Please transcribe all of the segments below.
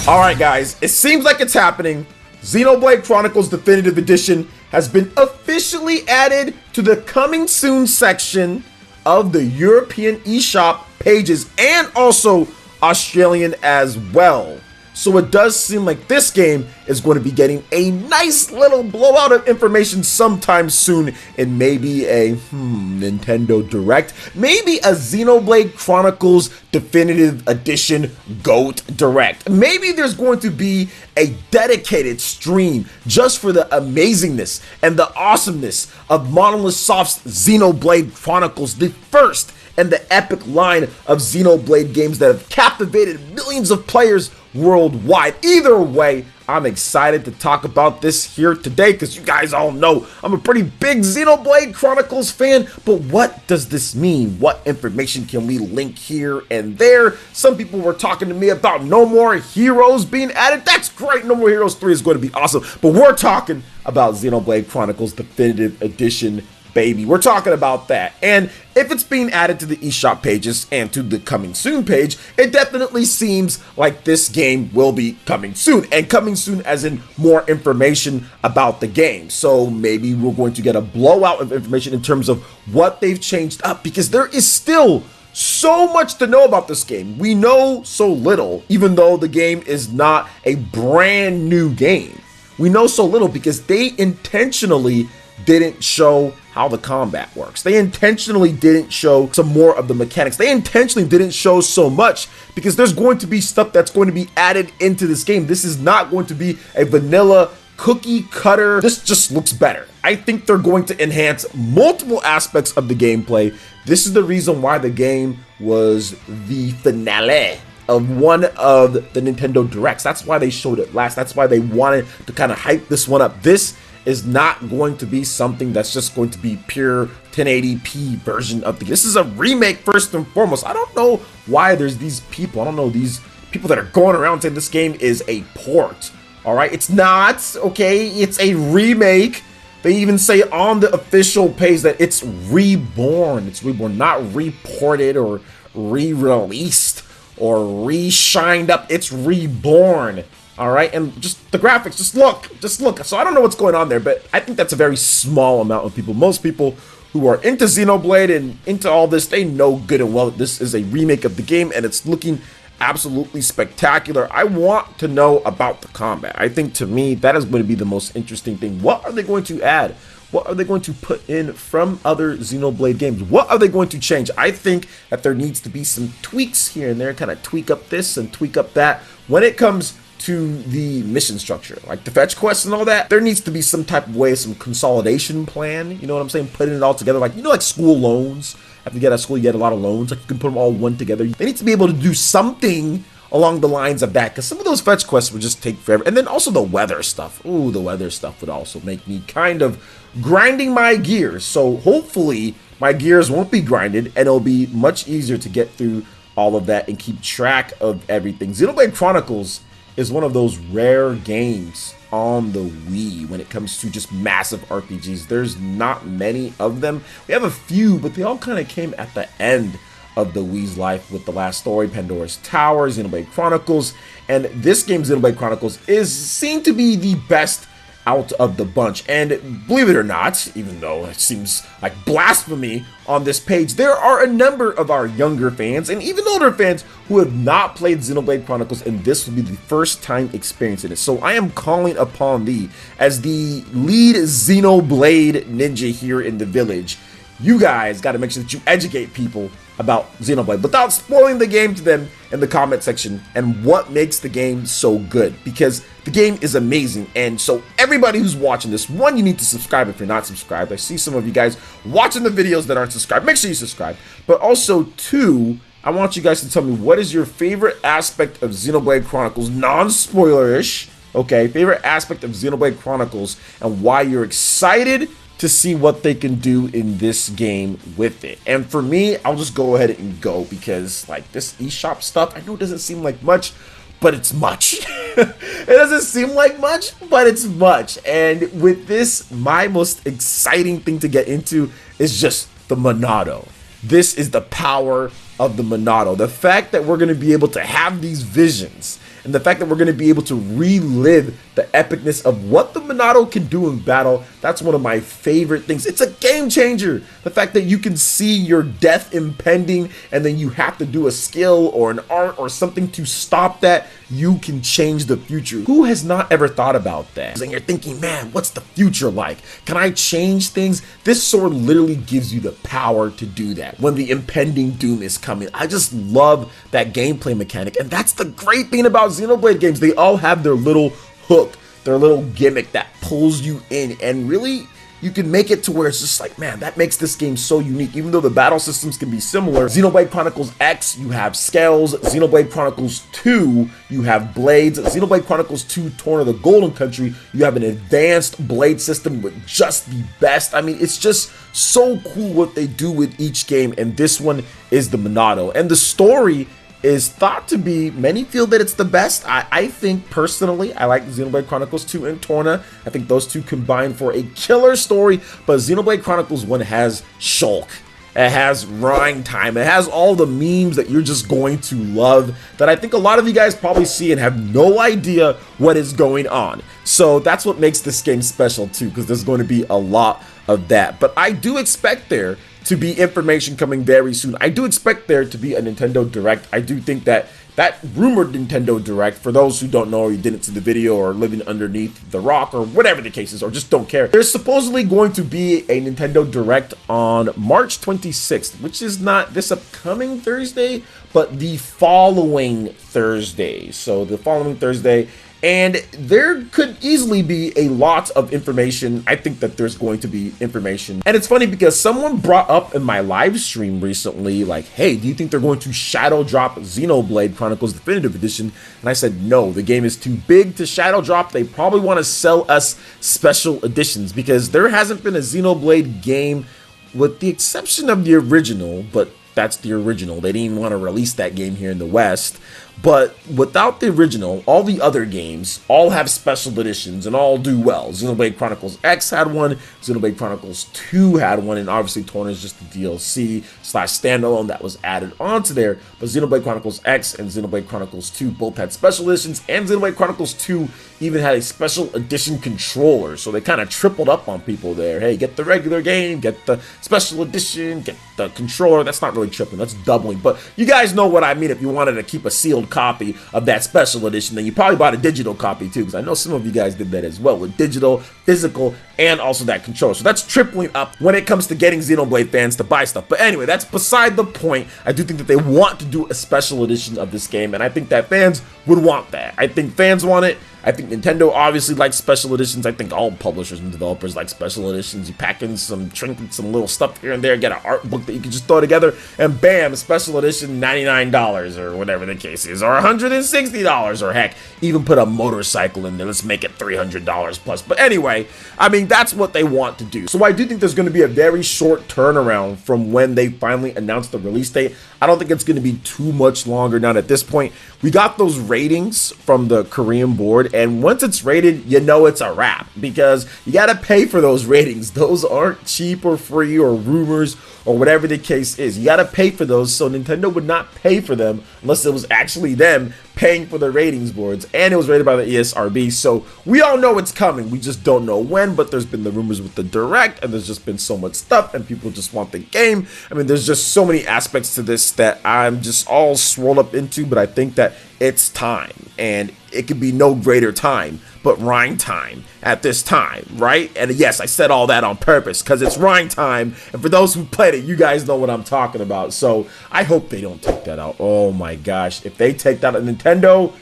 Alright guys, it seems like it's happening. Xenoblade Chronicles Definitive Edition has been officially added to the coming soon section of the European eShop pages and also Australian as well. So it does seem like this game is going to be getting a nice little blowout of information sometime soon in maybe a Nintendo Direct, maybe a Xenoblade Chronicles Definitive Edition GOAT Direct. Maybe there's going to be a dedicated stream just for the amazingness and the awesomeness of Monolith Soft's Xenoblade Chronicles, the first and the epic line of Xenoblade games that have captivated millions of players worldwide. Either way, I'm excited to talk about this here today because you guys all know I'm a pretty big Xenoblade Chronicles fan, but what does this mean? What information can we link here and there? Some people were talking to me about No More Heroes being added. That's great. No More Heroes 3 is going to be awesome, but we're talking about Xenoblade Chronicles Definitive Edition, baby. We're talking about that. And if it's being added to the eShop pages and to the coming soon page, it definitely seems like this game will be coming soon, and coming soon as in more information about the game. So maybe we're going to get a blowout of information in terms of what they've changed up, because there is still so much to know about this game. We know so little, even though the game is not a brand new game. We know so little because they intentionally didn't show how the combat works. They intentionally didn't show some more of the mechanics. They intentionally didn't show so much because there's going to be stuff that's going to be added into this game. This is not going to be a vanilla cookie cutter. This just looks better. I think they're going to enhance multiple aspects of the gameplay. This is the reason why the game was the finale of one of the Nintendo Directs. That's why they showed it last. That's why they wanted to kind of hype this one up. This is not going to be something that's just going to be pure 1080p version of the game. This is a remake first and foremost. I don't know why there's these people, I don't know, these people that are going around saying this game is a port. All right, it's not, okay? It's a remake. They even say on the official page that it's reborn. It's reborn, not reported or re-released or re-shined up. It's reborn. All right, and just the graphics, just look. So I don't know what's going on there, but I think that's a very small amount of people. Most people who are into Xenoblade and into all this, they know good and well that this is a remake of the game and it's looking absolutely spectacular. I want to know about the combat. I think to me, that is going to be the most interesting thing. What are they going to add? What are they going to put in from other Xenoblade games? What are they going to change? I think that there needs to be some tweaks here and there, kind of tweak up this and tweak up that. When it comes to the mission structure, like the fetch quests and all that, there needs to be some type of way, some consolidation plan, you know what I'm saying, putting it all together, like, you know, like school loans. After you get out of school, you get a lot of loans, like you can put them all one together. They need to be able to do something along the lines of that, because some of those fetch quests would just take forever. And then also the weather stuff. Ooh, the weather stuff would also make me kind of grinding my gears. So hopefully my gears won't be grinded and it'll be much easier to get through all of that and keep track of everything. Xenoblade Chronicles is one of those rare games on the Wii when it comes to just massive RPGs. There's not many of them. We have a few, but they all kind of came at the end of the Wii's life with The Last Story, Pandora's Tower, Xenoblade Chronicles, and this game, Xenoblade Chronicles, is seen to be the best out of the bunch. And believe it or not, even though it seems like blasphemy on this page, there are a number of our younger fans and even older fans who have not played Xenoblade Chronicles, and this will be the first time experiencing it. So I am calling upon thee as the lead Xenoblade ninja here in the village. You guys got to make sure that you educate people about Xenoblade without spoiling the game to them in the comment section and what makes the game so good, because the game is amazing. And so everybody who's watching this, one, you need to subscribe if you're not subscribed. I see some of you guys watching the videos that aren't subscribed. Make sure you subscribe. But also, two, I want you guys to tell me what is your favorite aspect of Xenoblade Chronicles, non-spoilerish, okay, favorite aspect of Xenoblade Chronicles, and why you're excited to see what they can do in this game with it. And for me, I'll just go ahead and go, because like this eShop stuff, I know it doesn't seem like much, but it's much. It doesn't seem like much, but it's much. And with this, my most exciting thing to get into is just the Monado. This is the power of the Monado. The fact that we're going to be able to have these visions and the fact that we're going to be able to relive the epicness of what the Monado can do in battle, that's one of my favorite things. It's a game changer. The fact that you can see your death impending and then you have to do a skill or an art or something to stop that, you can change the future. Who has not ever thought about that? And you're thinking, man, what's the future like? Can I change things? This sword literally gives you the power to do that when the impending doom is coming. I just love that gameplay mechanic, and that's the great thing about Xenoblade games. They all have their little hook, their little gimmick that pulls you in, and really you can make it to where it's just like, man, that makes this game so unique. Even though the battle systems can be similar, Xenoblade Chronicles X, you have scales. Xenoblade Chronicles 2, you have blades. Xenoblade Chronicles 2, Torn of the Golden Country, you have an advanced blade system with just the best. I mean, it's just so cool what they do with each game, and this one is the Monado. And the story is thought to be, many feel that it's the best. I think personally, I like Xenoblade Chronicles 2 and Torna. I think those two combine for a killer story, but Xenoblade Chronicles 1 has Shulk. It has Rhyme Time. It has all the memes that you're just going to love that I think a lot of you guys probably see and have no idea what is going on. So that's what makes this game special too, because there's going to be a lot of that. But I do expect there to be information coming very soon. I do expect there to be a Nintendo Direct. I do think that that rumored Nintendo Direct, for those who don't know or you didn't see the video or living underneath the rock or whatever the case is, or just don't care, there's supposedly going to be a Nintendo Direct on March 26th, which is not this upcoming Thursday, but the following Thursday. So the following Thursday. And there could easily be a lot of information. I think that there's going to be information. And it's funny because someone brought up in my live stream recently, like, hey, do you think they're going to shadow drop Xenoblade Chronicles Definitive Edition? And I said, no, the game is too big to shadow drop. They probably want to sell us special editions because there hasn't been a Xenoblade game, with the exception of the original, but that's the original. They didn't even want to release that game here in the West. But without the original, all the other games all have special editions and all do well. Xenoblade Chronicles X had one, Xenoblade Chronicles 2 had one, and obviously Torna is just the DLC / standalone that was added onto there. But Xenoblade Chronicles X and Xenoblade Chronicles 2 both had special editions, and Xenoblade Chronicles 2 even had a special edition controller. So they kind of tripled up on people there. Hey, get the regular game, get the special edition, get the controller. That's not really tripling, that's doubling. But you guys know what I mean. If you wanted to keep a sealed copy of that special edition, then you probably bought a digital copy too, because I know some of you guys did that as well, with digital, physical, and also that controller. So that's tripling up when it comes to getting Xenoblade fans to buy stuff. But anyway, that's beside the point. I do think that they want to do a special edition of this game, and I think that fans would want that. I think fans want it. I think Nintendo obviously likes special editions. I think all publishers and developers like special editions. You pack in some trinkets, some little stuff here and there, get an art book that you can just throw together, and bam, special edition, $99 or whatever the case is, or $160, or heck, even put a motorcycle in there. Let's make it $300 plus. But anyway, I mean, that's what they want to do. So I do think there's going to be a very short turnaround from when they finally announced the release date. I don't think it's going to be too much longer now. At this point, we got those ratings from the Korean board, and once it's rated, you know it's a wrap, because you got to pay for those ratings. Those aren't cheap or free or rumors or whatever the case is. You got to pay for those, so Nintendo would not pay for them unless it was actually them paying for the ratings boards, and it was rated by the ESRB, so we all know it's coming. We just don't know when, but there's been the rumors with the Direct, and there's just been so much stuff, and people just want the game. I mean, there's just so many aspects to this that I'm just all swirled up into, but I think that it's time, and it could be no greater time but Rhyme Time at this time, right? And yes, I said all that on purpose because it's Rhyme Time, and for those who played it, you guys know what I'm talking about. So I hope they don't take that out. Oh my gosh, if they take that out, Nintendo,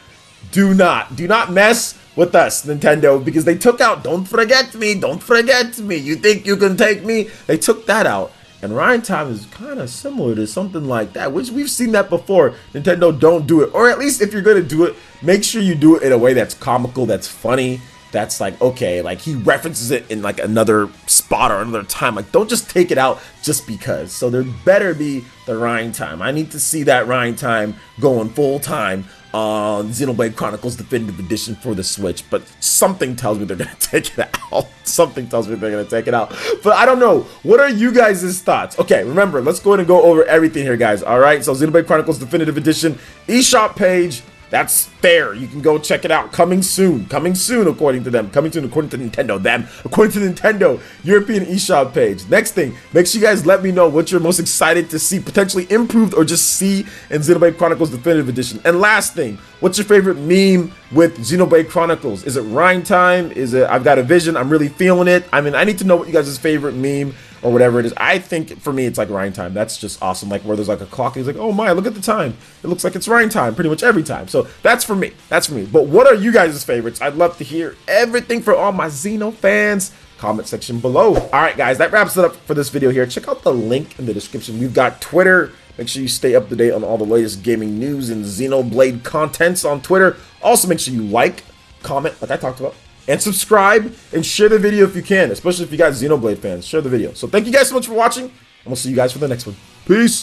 do not mess with us, Nintendo, because they took out Don't Forget Me, Don't Forget Me, You Think You Can Take Me. They took that out. And Rhyme Time is kind of similar to something like that, which we've seen that before. Nintendo, don't do it. Or at least if you're going to do it, make sure you do it in a way that's comical, that's funny, that's like, okay, like he references it in like another spot or another time. Like, don't just take it out just because. So there better be the Rhyme Time. I need to see that Rhyme Time going full time on Xenoblade Chronicles Definitive Edition for the Switch, but something tells me they're gonna take it out. Something tells me they're gonna take it out, but I don't know. What are you guys' thoughts? Okay, remember, let's go ahead and go over everything here, guys. All right, so Xenoblade Chronicles Definitive Edition eShop page. That's fair. You can go check it out. Coming soon according to them. Coming soon according to Nintendo. According to Nintendo European eShop page. Next thing, make sure you guys let me know what you're most excited to see potentially improved or just see in Xenoblade Chronicles Definitive Edition. And last thing, what's your favorite meme with Xenoblade Chronicles? Is it Rhyme Time? Is it I've got a vision, I'm really feeling it? I mean, I need to know what you guys' favorite meme or whatever it is. I think for me it's like Rhyme Time. That's just awesome. Like where there's like a clock, he's like, oh my, look at the time. It looks like it's Rhyme Time pretty much every time. So that's for me. But what are you guys' favorites? I'd love to hear everything for all my Xeno fans. Comment section below. All right, guys, that wraps it up for this video here. Check out the link in the description. We've got Twitter. Make sure you stay up to date on all the latest gaming news and Xenoblade contents on Twitter. Also, make sure you like, comment, like I talked about, and subscribe and share the video if you can, especially if you guys Xenoblade fans. Share the video. So thank you guys so much for watching, and we'll see you guys for the next one. Peace.